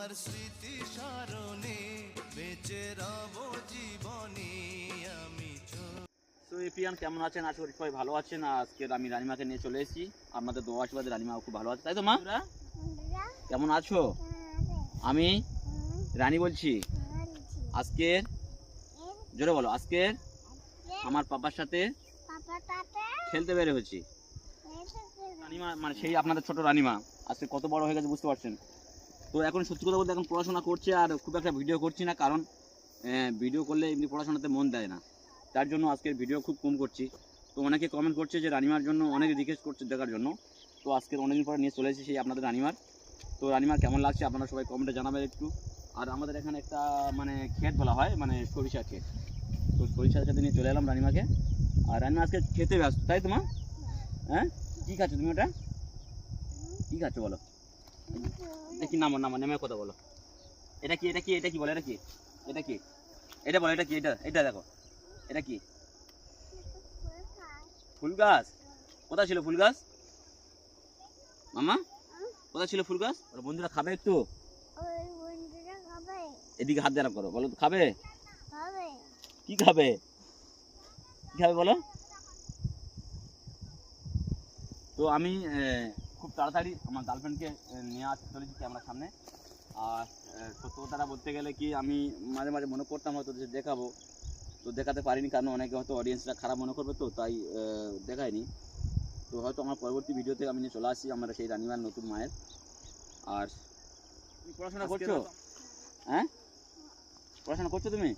তোমার স্মৃতি স্মরণে বেঁচে রব জীবনে আমি। তো এপিয়ান কেমন আছেন? আশা করি সবাই ভালো আছেন। আজকে আমি রানিমাকে নিয়ে চলে এসেছি। আপনাদের দোয়া আশীর্বাদে রানিমা খুব ভালো আছে, তাই তো মা? কেমন আছো? আমি রানী বলছি। আজকে জোরে বলো, আজকে আমার পাপার সাথে খেলতে বের হয়েছি। রানিমা মানে সেই আপনাদের ছোট রানিমা আজকে কত বড় হয়ে গেছে বুঝতে পারছেন। তো এখন সত্যি কথা বলতে এখন পড়াশোনা করছে, আর খুব একটা ভিডিও করছি না, কারণ ভিডিও করলে এমনি পড়াশোনাতে মন দেয় না, তার জন্য আজকের ভিডিও খুব কম করছি। তো অনেকে কমেন্ট করছে যে রানিমার জন্য, অনেকে রিকোয়েস্ট করছে দেখার জন্য। তো আজকের অনেকদিন পরে নিয়ে চলে এসেছি সেই আপনাদের রানিমার। তো রানিমার কেমন লাগছে আপনারা সবাই কমেন্টে জানাবেন একটু। আর আমাদের এখানে একটা মানে ক্ষেত বলা হয়, মানে সরিষা ক্ষেত। তো সরিষার ক্ষেতে নিয়ে চলে এলাম রানিমাকে। আর রানিমা আজকে খেতে ব্যস্ত, তাই তোমার? হ্যাঁ, কী খাচ্ছ তুমি? ওটা কী খাচ্ছ বলো দেখি, নামো নামো, নেমে কথা বলো। এটা কি, এটা কি, এটা কি বলো, এটা কি, এটা কি, এটা বলো, এটা কি, এটা এটা দেখো, এটা কি? ফুল গাছ? কোথায় ছিল ফুল গাছ মামা? কোথায় ছিল ফুল গাছ? ওরা বন্ধুরা খাবে একটু? এদিকে হাত দেওয়া করো, বলো তো খাবে? কি খাবে, কি খাবে বলো? তো আমি খুব তাড়াতাড়ি আমার গার্লফ্রেন্ডকে নিয়ে আসতে চলেছি ক্যামেরার সামনে। আর সত্য কথাটা বলতে গেলে কি, আমি মাঝে মাঝে মনে করতাম হয়তো যে দেখাবো, তো দেখাতে পারিনি, কারণ অনেকে হয়তো অডিয়েন্সরা খারাপ মনে করবে, তো তাই দেখায়নি। তো হয়তো আমার পরবর্তী ভিডিওতে আমি নিয়ে চলে আসছি আমরা সেই রানিমার নতুন মায়ের। আর তুমি পড়াশোনা করছো? হ্যাঁ, পড়াশোনা করছো তুমি?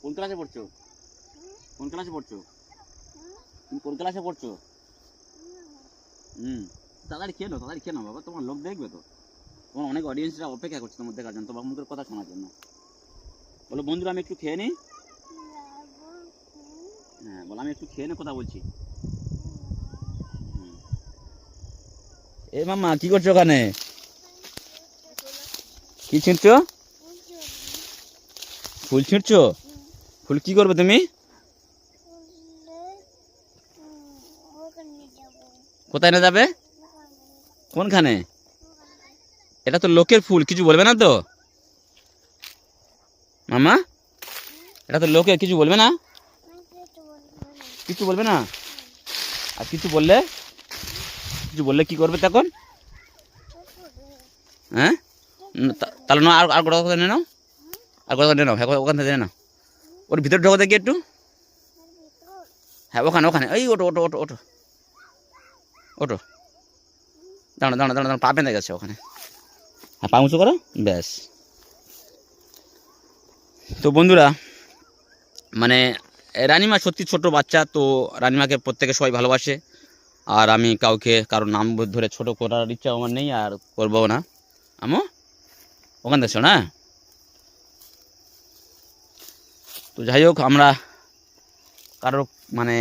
কোন ক্লাসে পড়ছো? কোন ক্লাসে পড়ছো? তুমি কোন ক্লাসে পড়ছো? তাড়াতাড়ি খেয়ে নাও, তাড়াতাড়ি খেয়ে নাও বাবা, তোমার লোক দেখবে তো, তোমার অনেক অডিয়েন্সরা অপেক্ষা করছে তোমার দেখার জন্য, তোমার মুখের কথা শোনার জন্য। বলো বন্ধুরা আমি একটু খেয়ে নিই। হ্যাঁ বলো, আমি একটু খেয়ে নিয়ে কথা বলছি। এ মাম্মা কি করছো ওখানে? কি ছিঁড়ছো? ফুল ছিঁড়ছো? ফুল কি করবে তুমি? কোথায় না যাবে? কোনখানে? এটা তো লোকের ফুল, কিছু বলবে না তো মামা? এটা তো লোকের, কিছু বলবে না? কিছু বলবে না? আর কিছু বললে, কিছু বললে কি করবে তখন? হ্যাঁ, তাহলে না, আর গোটা কথা নিয়ে নাও, আর গোটা নিয়ে নাও, হ্যাঁ ওখান থেকে নিয়ে নাও। ওর ভিতরে ঢোকা দেখি একটু। হ্যাঁ ওখানে ওখানে, এই ওটো ওটো ওটো ওটো ওটো, দাঁড়া দাঁড়া দাঁড়া দাঁড়া, পা বেঁধে গেছে ওখানে। হ্যাঁ পা উঁচু করো, ব্যাস। তো বন্ধুরা মানে রানিমা সত্যি ছোট বাচ্চা, তো রানিমাকে প্রত্যেকে সবাই ভালোবাসে। আর আমি কাউকে কারোর নাম ধরে ছোট করার ইচ্ছা আমার নেই, আর করবো না। আমো ওখান দেখছো না? তো যাই হোক, আমরা কারোর মানে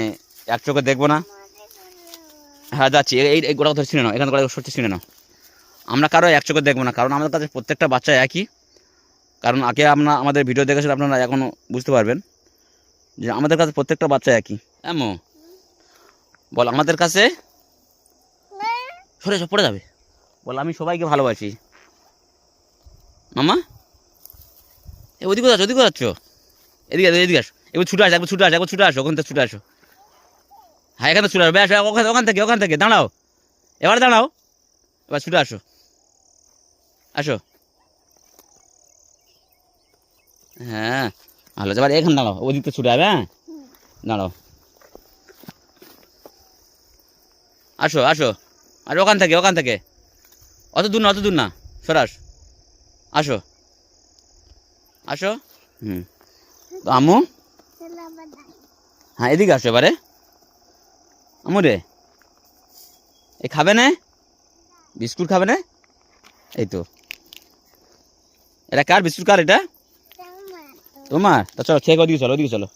এক চোখে দেখবো না। হ্যাঁ যাচ্ছি, এই গোটা ধরে ছিঁড়ে নাও, এখানে গোটা সরষে ছিঁড়ে নাও। আমরা কারো এক চোখে দেখবো না, কারণ আমাদের কাছে প্রত্যেকটা বাচ্চা একই। কারণ আগে আমাদের ভিডিও দেখেছেন আপনারা, এখনও বুঝতে পারবেন যে আমাদের কাছে প্রত্যেকটা বাচ্চা একই। এমন বল, আমাদের কাছে সরে সব পড়ে যাবে। বল আমি সবাইকে ভালোবাসি মামা। ওদিকে যাচ্ছ, ওদিকে যাচ্ছ, এদিকে এদিকে আসো, এবার ছুটে আসো, একবার ছুটে আসো, একবার ছুটে আসো, ওখান থেকে ছুটে আসো। হ্যাঁ এখানে ছুটে আসো, বেশ ওখান থেকে, ওখান থেকে দাঁড়াও, এবার দাঁড়াও, এবার ছুটে আসো, আসো। হ্যাঁ ভালো, এবার এখানে দাঁড়াও, ওদিক তো ছুটে আসবে। হ্যাঁ দাঁড়াও, আসো আসো, আর ওখান থেকে, ওখান থেকে, অত দূর না, অত দূর না, সরাস, আসো আসো। তো আমু, হ্যাঁ এদিকে আসো এবারে। আমু রে, এ খাবে না? বিস্কুট খাবে না? এই তো, এটা কার বিস্কুট, কার এটা? তোমার? তা চলো খেয়ে ওদিকে চলো, ওদিকে চলো,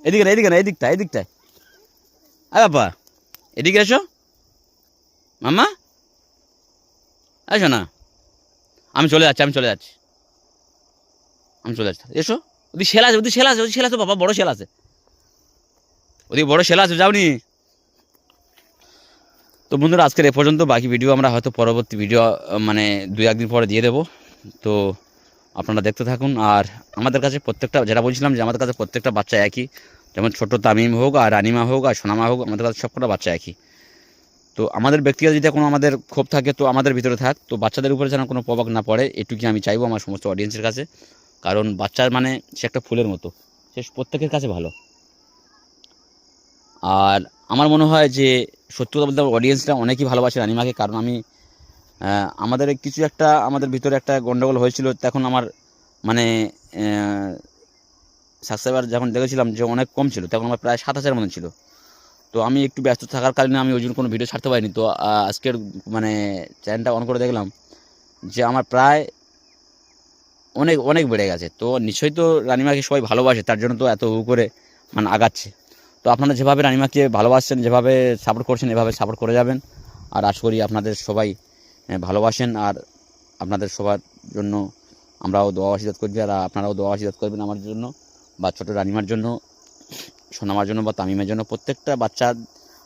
এদিকে না, এদিকে না, এদিকটা, এদিকটায়। আ বাবা এদিকে এসো মাম্মা, আসো না, আমি চলে যাচ্ছি, আমি চলে যাচ্ছি, আমি চলে যাচ্ছি, এসো। ওদিকে শেল আছে, ওদিকে শেল আছে, ওদিকে শেল আছে বাবা, বড় শেল আছে, ওদিকে বড় শেল আছে, যাওনি? তো বন্ধুরা আজকের এ পর্যন্ত, বাকি ভিডিও আমরা হয়তো পরবর্তী ভিডিও মানে 2-1 দিন পরে দিয়ে দেবো। তো আপনারা দেখতে থাকুন। আর আমাদের কাছে প্রত্যেকটা, যেটা বলছিলাম যে আমাদের কাছে প্রত্যেকটা বাচ্চা একই, যেমন ছোট তামিম হোক আর রানিমা হোক আর সোনামা হোক, আমাদের কাছে সবকটা বাচ্চা একই। তো আমাদের ব্যক্তিগত যদি কোনো আমাদের ক্ষোভ থাকে তো আমাদের ভিতরে থাক, তো বাচ্চাদের উপরে যেন কোনো প্রভাব না পড়ে, এটুকুই আমি চাইবো আমার সমস্ত অডিয়েন্সের কাছে। কারণ বাচ্চার মানে সে একটা ফুলের মতো, সে প্রত্যেকের কাছে ভালো। আর আমার মনে হয় যে সত্যি কথা বলতে অডিয়েন্সরা অনেকই ভালোবাসে রানিমাকে। কারণ আমি আমাদের কিছু একটা আমাদের ভিতরে একটা গন্ডগোল হয়েছিল, তখন আমার মানে সাবস্ক্রাইবার যখন দেখেছিলাম যে অনেক কম ছিল, তখন আমার প্রায় 7,000 মতন ছিল। তো আমি একটু ব্যস্ত থাকার কারণে আমি ওই জন্য কোনো ভিডিও ছাড়তে পারিনি। তো আজকের মানে চ্যানেলটা অন করে দেখলাম যে আমার প্রায় অনেক অনেক বেড়ে গেছে। তো নিশ্চয়ই তো রানিমাকে সবাই ভালোবাসে, তার জন্য তো এত করে মানে আগাচ্ছে। তো আপনারা যেভাবে রানিমাকে ভালোবাসছেন, যেভাবে সাপোর্ট করছেন, এভাবে সাপোর্ট করে যাবেন। আর আশা করি আপনাদের সবাই ভালোবাসেন, আর আপনাদের সবার জন্য আমরাও দোয়া আশীর্বাদ করছি, আর আপনারাও দোয়া আশীর্বাদ করবেন আমার জন্য, বা ছোটো রানিমার জন্য, সোনামার জন্য, বা তামিমের জন্য। প্রত্যেকটা বাচ্চা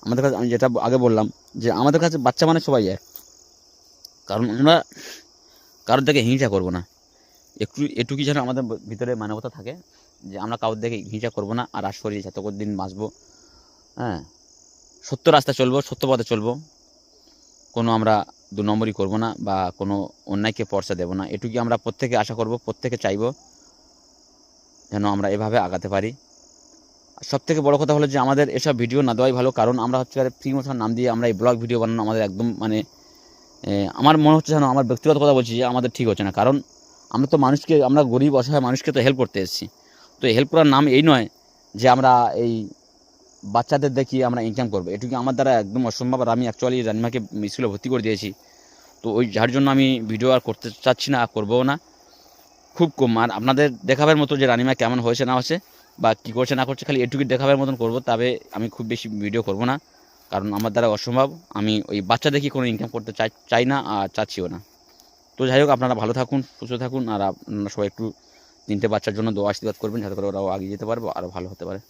আমাদের কাছে, আমি যেটা আগে বললাম যে আমাদের কাছে বাচ্চা মানে সবাই এক। কারণ আমরা কারোর দিকে হিংসা করব না, এটুকুই যেন আমাদের ভিতরে মানবতা থাকে যে আমরা কারোর দিকে হিংসা করব না। আর আশা করি যতদিন বাঁচবো, হ্যাঁ, সত্য রাস্তায় চলবো, সত্য পথে চলবো, কোনো আমরা 2 নম্বরই করবো না, বা কোনো অন্যায়কে পর্চা দেবো না। এটুকুই আমরা প্রত্যেকে আশা করব, প্রত্যেকে চাইবো যেন আমরা এভাবে আগাতে পারি। সব থেকে বড় কথা হলো যে আমাদের এসব ভিডিও না দেওয়াই ভালো। কারণ আমরা হচ্ছে ফ্রি মোশন নাম দিয়ে আমরা এই ব্লগ ভিডিও বানানো আমাদের একদম মানে আমার মনে হচ্ছে যেন, আমার ব্যক্তিগত কথা বলছি, যে আমাদের ঠিক হচ্ছে না। কারণ আমরা তো মানুষকে, আমরা গরিব অসহায় মানুষকে তো হেল্প করতে এসেছি। তো হেল্প করার নাম এই নয় যে আমরা এই বাচ্চাদের দেখিয়ে আমরা ইনকাম করবো, এটুকু আমার দ্বারা একদম অসম্ভব। আর আমি অ্যাকচুয়ালি রানিমাকে স্কুলে ভর্তি করে দিয়েছি, তো ওই যার জন্য আমি ভিডিও আর করতে চাচ্ছি না, আর করবও না, খুব কম। আর আপনাদের দেখাবার মতো যে রানিমা কেমন হয়েছে না হয়েছে, বা কী করছে না করছে, খালি এটুকু দেখাবার মতন করবো। তবে আমি খুব বেশি ভিডিও করব না, কারণ আমার দ্বারা অসম্ভব। আমি ওই বাচ্চা দেখি কোনো ইনকাম করতে চাই না, আর চাচ্ছিও না। তো যাই হোক, আপনারা ভালো থাকুন, সুস্থ থাকুন, আর আপনারা সবাই একটু 3টে বাচ্চার জন্য দোয়া আশীর্বাদ করবেন, যাতে করে ওরাও এগিয়ে যেতে পারবে, আরও ভালো হতে পারে।